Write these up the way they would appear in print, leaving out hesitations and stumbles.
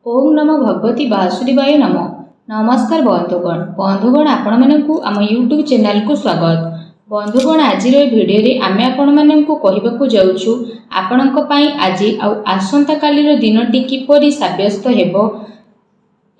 ओम नमो भगवती वासुदेवाय नमो। नमस्कार बंधुगण आपण मानकु आम यूट्यूब चैनल को स्वागत। बंधुगण आज भिडियो रे आमे आपण मानकु कहिबाकु जाउछु आपणक पई आज आसंता कालीर दिनटी किपरि साब्यस्त हेबो,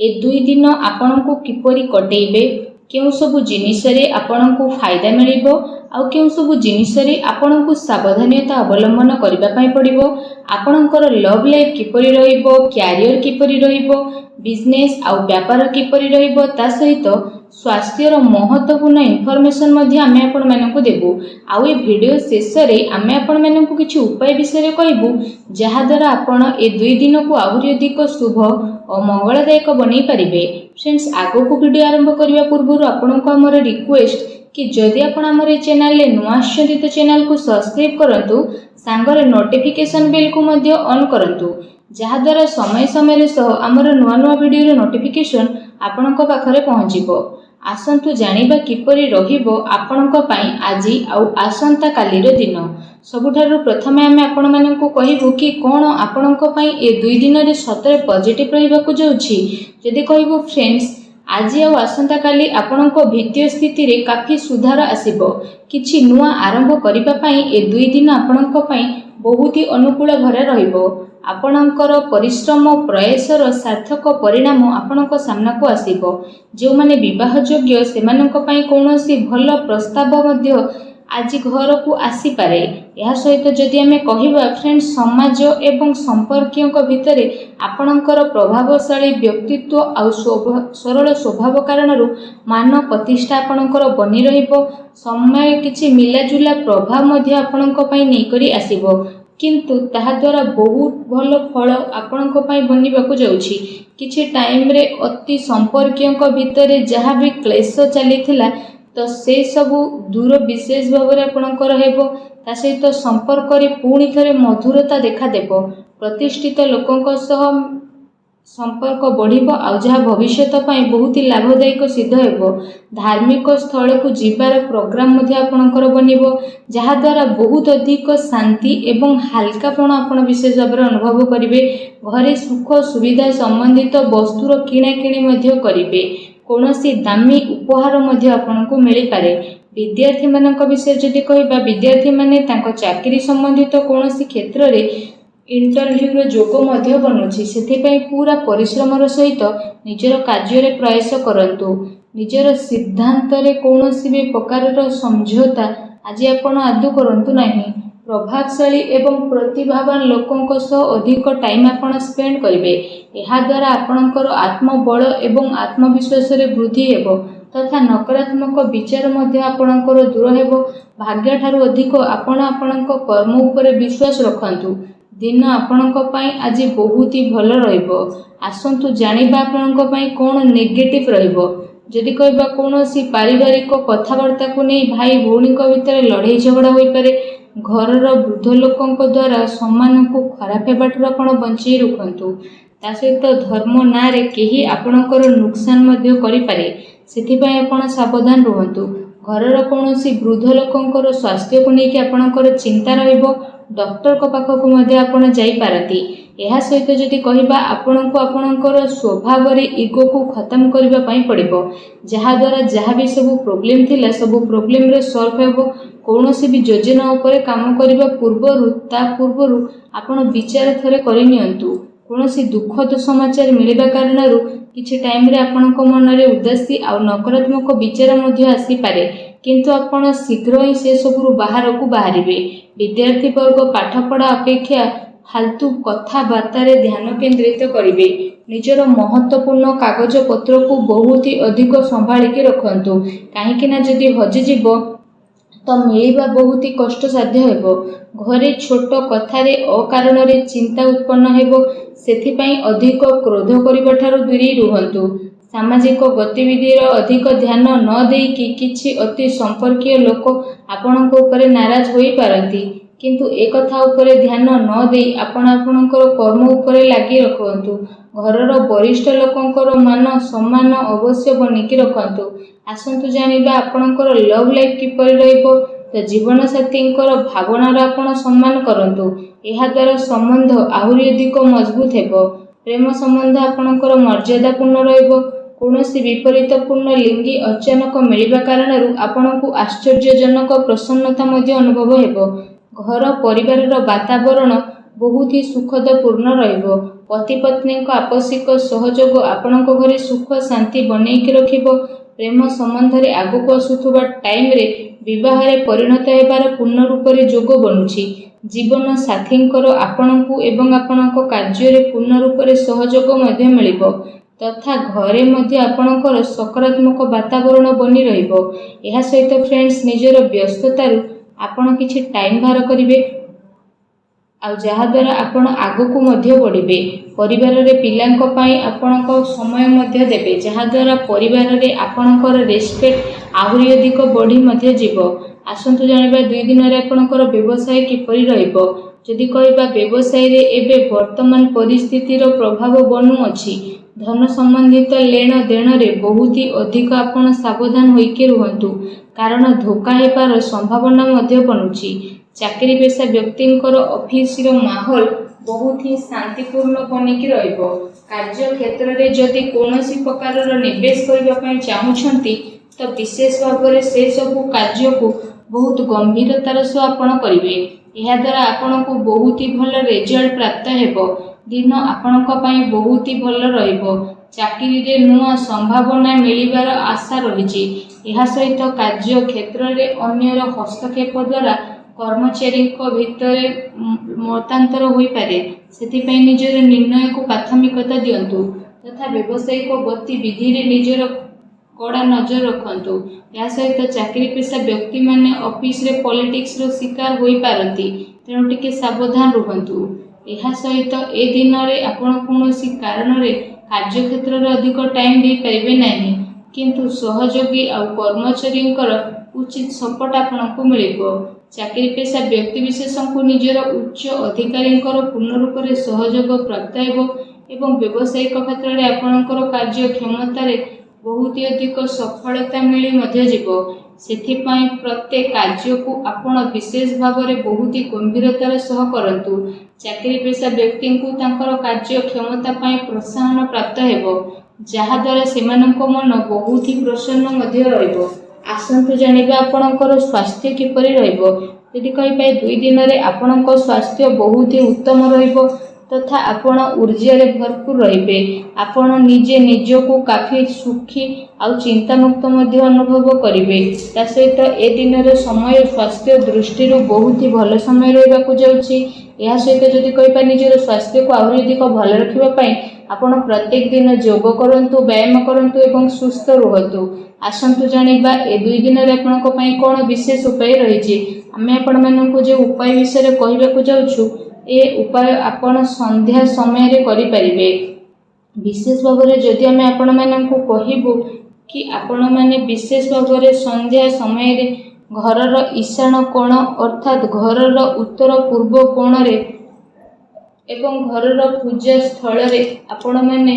ए दुई दिन आपणकु किपरि कटेइबे, केउ सबु जिनिस रे आपणकु फायदा मिलिबो आउ केउ सबु जिनिस रे आपणकु सावधानता अवलंबन करबा पई पड़िबो, आपणकर लव लाइफ किपरि रहिबो, कैरियर किपरि रहिबो, बिजनेस आउ व्यापार किपरि रहिबो, ता सहित स्वास्थ्यर महत्वपूर्ण इनफॉरमेशन मध्ये आमे आपण मानकु देबु। आउ ए वीडियो शेष रे आमे आपण मानकु किछि उपाय विषय कहबु जहा द्वारा आपण ए दुई दिन को आहुरी अधिक शुभ और मंगलदायक बनै परिबे। फ्रेंड्स, आगो को वीडियो आरंभ करबा पूर्व आपनको हमर रिक्वेस्ट कि जदि आपण हमर ए चैनल ले नुआ आछथि तो चैनल को सब्सक्राइब करंतु, सांगरे नोटिफिकेशन बेल को मध्ये ऑन करंतु, जहा द्वारा समय समय सह हमर नुआ नुआ वीडियो रो नोटिफिकेशन आपणक पाखरे पहुँचिबो। आसंतु जानिबा किपरि रहिबो आपणक पई आजि आउ आसंता कालीर दिन। सबुठारु प्रथमे आमे आपण मानकु कहिबु कि कोन आपणक पई ए दुई दिन रे सतरे पॉजिटिव रहिबाकु जाउछि। जदि कहिबु फ्रेंड्स, आज आउ आसंता काली आपणक वित्तीय स्थिति रे काफी सुधार आसीबो। किछि नुआ आरंभ करिबा पई ए दुई दिन आपणक पई बहुत ही अनुकूल घरे रहिबो। आपणकर परिश्रम प्रयासर सार्थक परिणाम आपणक सामना को आसीबो। जो माने विवाह योग्य सेमानक पई कोनोसी भल प्रस्ताव मध्य आज घर को आसी पारे। यह सहित जदि आमे कहिबा फ्रेंड्स, समाज एवं संपर्कियों भितर आपणकर प्रभावशाली व्यक्तित्व आउ सरल स्वभाव कारणरू मान प्रतिष्ठा आपणकर बनी रहिबो। समय किछि मिलाजुला प्रभाव मध्य आपणक पई नै करी आसीबो, किंतु ताहा द्वारा बहुत भल फल आपणक पई बनिबाकु जाउछि। किछि टाइम रे अति संपर्कियों भितर जहा भी क्लेश चलीथिला तो से सबु दूर विशेष भाव में आपणकर हेबो। ता सहित संपर्क रे पुणी थरे मधुरता देखा देबो। प्रतिष्ठित लोकंक सह संपर्क बढ़िबो आउ जहा भविष्यत पई बहुत ही लाभदायक सिद्ध हेबो। धार्मिक स्थल को जीवार प्रोग्राम मध्ये आपणकर बनिबो, जहा द्वारा बहुत अधिक शांति एवं हल्कापन आपण विशेष भाव में अनुभव करिवे। घरे सुख सुविधा संबंधित वस्तुर किणा किणी मध्ये करिवे। कोनोसी दामी उपहार मध्ये आपनको मिली पारे। विद्यार्थी मानक विषय जदि कहिबा, विद्यार्थी माने तांको चाकरी संबंधित कोनोसी क्षेत्र रे इंटरव्यू रो जोग मध्ये बनुछि। सेथि पई पूरा परिश्रमर सहित निजर कार्य रे प्रयास करंतु। निजर सिद्धांत रे कोनोसी भी प्रकार समझौता आज आपण आदु करंतु नाही। प्रभावशाली एवं प्रतिभावान लोकों सह अधिक टाइम आपण स्पेंड करिवे। एहा द्वारा आपणकर आत्मबल एवं आत्मविश्वास रे वृद्धि हेबो तथा नकारात्मक विचार मध्ये आपणकर दूर हेबो। भाग्य ठारू अधिक आपण आपणक कर्म उपरे विश्वास रखंतु। दिन आपणक पई आज बहुत ही भल रहिबो। आसंतु जानिबा आपणक पई कोन नेगेटिव रहिबो। जदि कहबा कोनोसी पारिवारिक कथावार्ता को नहीं भाई भौणी भितर लड़ाई झगड़ा होई पारे। घरर वृद्ध लोकों द्वारा सम्मान को खराब हेबाटू आपण बंचई रखंतु। ता सहित धर्म ना रे केही आपणकर नुकसान मध्ये करि पारे, सेथि पई आपण सावधान रहंतु। घरर कोनोसी वृद्ध लोकों स्वास्थ्य को लेकिन आपणकर चिंता रहिबो। डॉक्टर को पाखक मध्ये आपण जाई पारती। एहा सहित जदि कहिबा आपणको आपणकर स्वभाव रे ईगो को खत्म करबा पई पड़िबो, जहा द्वारा जहा भी सब प्रॉब्लम थिला सब प्रॉब्लम रे सॉल्व हेबो। कोनोसी भी योजना उपरे काम करबा पूर्वरु आपण विचार थरे करि नियंतु। कोनोसी दुखद समाचार मिलिबा कारणरू किछि टाइम रे आपणको मन रे उदासी आ नकारात्मक विचार मध्ये आसी पारे, किंतु आपण शीघ्र ही से सबरु बाहर को बाहरिबे। विद्यार्थी वर्ग पाठपढ़ा अपेक्षा फालतू कथाबार्ता रे ध्यान केंद्रित करिवे। निजर महत्वपूर्ण कागज पत्र को बहुत ही अधिक संभाळिके रखंतु, काहेकि ना जदि हजि जीवो तो मिलिबा बहुत ही कष्ट साध्य हेबो। घरे छोट कथा रे अकारण रे चिंता उत्पन्न हेबो, सेथि पई अधिक क्रोध करिबा ठारू दूरी रुहंतु। सामाजिक गतिविधि रो अधिक ध्यान न देई कि किछि अति संपर्कीय लोक आपणक उपरे नाराज होई पारंती, किंतु एक कथा उपरे ध्यान न देई आपण आपणकर कर्म उपरे लागि रखंतु। घरर वरिष्ठ लोकंकर मान सम्मान अवश्य बनिकी रखंतु। आसंतु जानिबा आपणकर लव लाइफ किपरि रहिबो। तो जीवन साथींकर भावनार आपण सम्मान करंतु। एहा द्वारा संबंध आहुरी अधिक मजबूत हेबो। ପ୍ରେମ ସମ୍ବନ୍ଧ ଆପଣଙ୍କର ମର୍ଯ୍ୟାଦାପୂର୍ଣ୍ଣ ରହିବ। କୌଣସି ବିପରୀତପୂର୍ଣ୍ଣ ଲିଙ୍ଗୀ ଅଚାନକ ମିଳିବା କାରଣରୁ ଆପଣଙ୍କୁ ଆଶ୍ଚର୍ଯ୍ୟଜନକ ପ୍ରସନ୍ନତା ମଧ୍ୟ ଅନୁଭବ ହେବ। ଘର ପରିବାରର ବାତାବରଣ ବହୁତ ହି ସୁଖଦପୂର୍ଣ୍ଣ ରହିବ। ପତି ପତ୍ନୀଙ୍କ ଆପୋଷିକ ସହଯୋଗ ଆପଣଙ୍କ ଘରେ ସୁଖ ଶାନ୍ତି ବନେଇକି ରଖିବ। ପ୍ରେମ ସମ୍ବନ୍ଧରେ ଆଗକୁ ଆସୁଥିବା ଟାଇମରେ ବିବାହରେ ପରିଣତ ହେବାର ପୂର୍ଣ୍ଣ ରୂପରେ ଯୋଗ ବନୁଛି। ଜୀବନ ସାଥୀଙ୍କର ଆପଣଙ୍କୁ ଏବଂ ଆପଣଙ୍କ କାର୍ଯ୍ୟରେ ପୂର୍ଣ୍ଣ ରୂପରେ ସହଯୋଗ ମଧ୍ୟ ମିଳିବ ତଥା ଘରେ ମଧ୍ୟ ଆପଣଙ୍କର ସକାରାତ୍ମକ ବାତାବରଣ ବନି ରହିବ। ଏହା ସହିତ ଫ୍ରେଣ୍ଡସ୍, ନିଜର ବ୍ୟସ୍ତତାରୁ ଆପଣ କିଛି ଟାଇମ ବାହାର କରିବେ ଆଉ ଯାହାଦ୍ୱାରା ଆପଣ ଆଗକୁ ମଧ୍ୟ ବଢ଼ିବେ। ପରିବାରରେ ପିଲାଙ୍କ ପାଇଁ ଆପଣଙ୍କ ସମୟ ମଧ୍ୟ ଦେବେ, ଯାହାଦ୍ୱାରା ପରିବାରରେ ଆପଣଙ୍କର ରେସ୍ପେକ୍ଟ ଆହୁରି ଅଧିକ ବଢ଼ି ମଧ୍ୟ ଯିବ। ଆସନ୍ତୁ ଜାଣିବା 2 ଦିନରେ ଆପଣଙ୍କର ବ୍ୟବସାୟ କିପରି ରହିବ। ଯଦି କହିବା ବ୍ୟବସାୟରେ ଏବେ ବର୍ତ୍ତମାନ ପରିସ୍ଥିତିର ପ୍ରଭାବ ବନୁଅଛି। ଧନ ସମ୍ବନ୍ଧିତ ଲେଣ ଦେଣରେ ବହୁତ ଅଧିକ ଆପଣ ସାବଧାନ ହୋଇକି ରୁହନ୍ତୁ, କାରଣ ଧୋକା ହେବାର ସମ୍ଭାବନା ମଧ୍ୟ ବନୁଛି। ଚାକିରି ପେଶା ବ୍ୟକ୍ତିଙ୍କର ଅଫିସର ମାହୋଲ ବହୁତ ହିଁ ଶାନ୍ତିପୂର୍ଣ୍ଣ ବନିକି ରହିବ। କାର୍ଯ୍ୟକ୍ଷେତ୍ରରେ ଯଦି କୌଣସି ପ୍ରକାରର ନିବେଶ କରିବା ପାଇଁ ଚାହୁଁଛନ୍ତି ତ ବିଶେଷ ଭାବରେ ସେସବୁ କାର୍ଯ୍ୟକୁ ବହୁତ ଗମ୍ଭୀରତାର ସହ ଆପଣ କରିବେ। ଏହାଦ୍ୱାରା ଆପଣଙ୍କୁ ବହୁତ ହି ଭଲ ରେଜଲ୍ଟ ପ୍ରାପ୍ତ ହେବ। ଦିନ ଆପଣଙ୍କ ପାଇଁ ବହୁତ ହି ଭଲ ରହିବ। ଚାକିରିରେ ନୂଆ ସମ୍ଭାବନା ମିଳିବାର ଆଶା ରହିଛି। ଏହା ସହିତ କାର୍ଯ୍ୟକ୍ଷେତ୍ରରେ ଅନ୍ୟର ହସ୍ତକ୍ଷେପ ଦ୍ୱାରା କର୍ମଚାରୀଙ୍କ ଭିତରେ ମତାନ୍ତର ହୋଇପାରେ, ସେଥିପାଇଁ ନିଜର ନିର୍ଣ୍ଣୟକୁ ପ୍ରାଥମିକତା ଦିଅନ୍ତୁ ତଥା ବ୍ୟବସାୟିକ ଗତିବିଧିରେ ନିଜର କଡ଼ା ନଜର ରଖନ୍ତୁ। ଏହା ସହିତ ଚାକିରି ପେଶା ବ୍ୟକ୍ତିମାନେ ଅଫିସରେ ପଲିଟିକ୍ସର ଶିକାର ହୋଇପାରନ୍ତି, ତେଣୁ ଟିକେ ସାବଧାନ ରୁହନ୍ତୁ। ଏହା ସହିତ ଏ ଦିନରେ ଆପଣ କୌଣସି କାରଣରେ କାର୍ଯ୍ୟକ୍ଷେତ୍ରରେ ଅଧିକ ଟାଇମ ଦେଇପାରିବେ ନାହିଁ, କିନ୍ତୁ ସହଯୋଗୀ ଆଉ କର୍ମଚାରୀଙ୍କର ଉଚିତ ସପୋର୍ଟ ଆପଣଙ୍କୁ ମିଳିବ। ଚାକିରି ପେଶା ବ୍ୟକ୍ତିବିଶେଷଙ୍କୁ ନିଜର ଉଚ୍ଚ ଅଧିକାରୀଙ୍କର ପୂର୍ଣ୍ଣ ରୂପରେ ସହଯୋଗ ପ୍ରାପ୍ତ ହେବ ଏବଂ ବ୍ୟବସାୟିକ କ୍ଷେତ୍ରରେ ଆପଣଙ୍କର କାର୍ଯ୍ୟକ୍ଷମତାରେ ବହୁତ ଅଧିକ ସଫଳତା ମିଳି ମଧ୍ୟ ଯିବ। ସେଥିପାଇଁ ପ୍ରତ୍ୟେକ କାର୍ଯ୍ୟକୁ ଆପଣ ବିଶେଷ ଭାବରେ ବହୁତ ଗମ୍ଭୀରତାର ସହ କରନ୍ତୁ। ଚାକିରି ପେଶା ବ୍ୟକ୍ତିଙ୍କୁ ତାଙ୍କର କାର୍ଯ୍ୟକ୍ଷମତା ପାଇଁ ପ୍ରୋତ୍ସାହନ ପ୍ରାପ୍ତ ହେବ, ଯାହାଦ୍ୱାରା ସେମାନଙ୍କ ମନ ବହୁତ ହି ପ୍ରସନ୍ନ ମଧ୍ୟ ରହିବ। ଆସନ୍ତୁ ଜାଣିବା ଆପଣଙ୍କର ସ୍ୱାସ୍ଥ୍ୟ କିପରି ରହିବ। ଯଦି କହିବେ 2 ଦିନରେ ଆପଣଙ୍କ ସ୍ୱାସ୍ଥ୍ୟ ବହୁତ ହି ଉତ୍ତମ ରହିବ ତଥା ଆପଣ ଊର୍ଜାରେ ଭରପୁର ରହିବେ। ଆପଣ ନିଜେ ନିଜକୁ କାଫି ସୁଖୀ ଆଉ ଚିନ୍ତାମୁକ୍ତ ମଧ୍ୟ ଅନୁଭବ କରିବେ। ତା ସହିତ ଏ ଦିନର ସମୟ ସ୍ୱାସ୍ଥ୍ୟ ଦୃଷ୍ଟିରୁ ବହୁତ ହି ଭଲ ସମୟ ରହିବାକୁ ଯାଉଛି। ଏହା ସହିତ ଯଦି କହିବା ନିଜର ସ୍ୱାସ୍ଥ୍ୟକୁ ଆହୁରି ଅଧିକ ଭଲ ରଖିବା ପାଇଁ ଆପଣ ପ୍ରତ୍ୟେକ ଦିନ ଯୋଗ କରନ୍ତୁ, ବ୍ୟାୟାମ କରନ୍ତୁ ଏବଂ ସୁସ୍ଥ ରୁହନ୍ତୁ। ଆସନ୍ତୁ ଜାଣିବା ଏ 2 ଦିନରେ ଆପଣଙ୍କ ପାଇଁ କ'ଣ ବିଶେଷ ଉପାୟ ରହିଛି। ଆମେ ଆପଣମାନଙ୍କୁ ଯେଉଁ ଉପାୟ ବିଷୟରେ କହିବାକୁ ଯାଉଛୁ, ଏ ଉପାୟ ଆପଣ ସନ୍ଧ୍ୟା ସମୟରେ କରିପାରିବେ। ବିଶେଷ ଭାବରେ ଯଦି ଆମେ ଆପଣମାନଙ୍କୁ କହିବୁ କି ଆପଣମାନେ ବିଶେଷ ଭାବରେ ସନ୍ଧ୍ୟା ସମୟରେ ଘରର ଈଶାନ କୋଣ ଅର୍ଥାତ୍ ଘରର ଉତ୍ତର ପୂର୍ବ କୋଣରେ ଏବଂ ଘରର ପୂଜା ସ୍ଥଳରେ ଆପଣମାନେ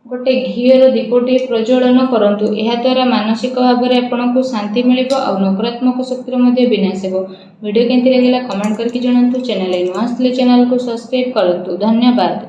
ଗୋଟେ ଘିଅର ଦୀପଟିଏ ପ୍ରଜ୍ୱଳନ କରନ୍ତୁ। ଏହାଦ୍ୱାରା ମାନସିକ ଭାବରେ ଆପଣଙ୍କୁ ଶାନ୍ତି ମିଳିବ ଆଉ ନକାରାତ୍ମକ ଶକ୍ତିର ମଧ୍ୟ ବିନାଶ ହେବ। ଭିଡ଼ିଓ କେମିତି ଲାଗିଲା କମେଣ୍ଟ କରିକି ଜଣାନ୍ତୁ। ଚ୍ୟାନେଲରେ ନୂଆ ଆସିଥିଲେ ଚ୍ୟାନେଲକୁ ସବସ୍କ୍ରାଇବ୍ କରନ୍ତୁ। ଧନ୍ୟବାଦ।